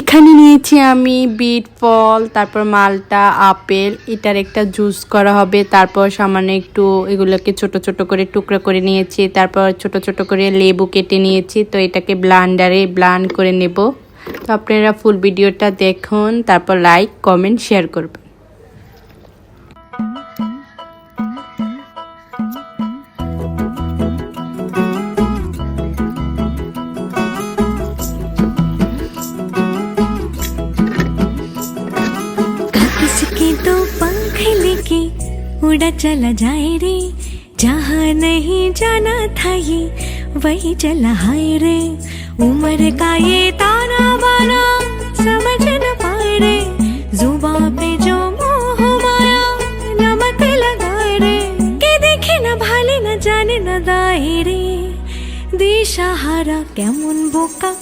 এখানে নিয়েছি আমি বিট ফল, তারপর মালটা, আপেল, এটার একটা জুস করা হবে। তারপর সামান্য একটু এগুলোকে ছোট ছোট করে টুকরো করে নিয়েছি। তারপর ছোট ছোট করে লেবু কেটে নিয়েছি। তো এটাকে ব্লান্ডারে ব্লান্ড করে নেব। তো আপনারা ফুল ভিডিওটা দেখুন, তারপর লাইক কমেন্ট শেয়ার করবেন। किसके तो पंख लेके उड़ा चला जाए रे, जहाँ नहीं जाना था ये वही चला हाय रे। उम्र का ये ताना बाना समझ न पाए रे, जुबां पे जो मोह माया नमक लगाए रे। के देखे न भाले न जाने न दाए रे, दिशाहारा केमन बोका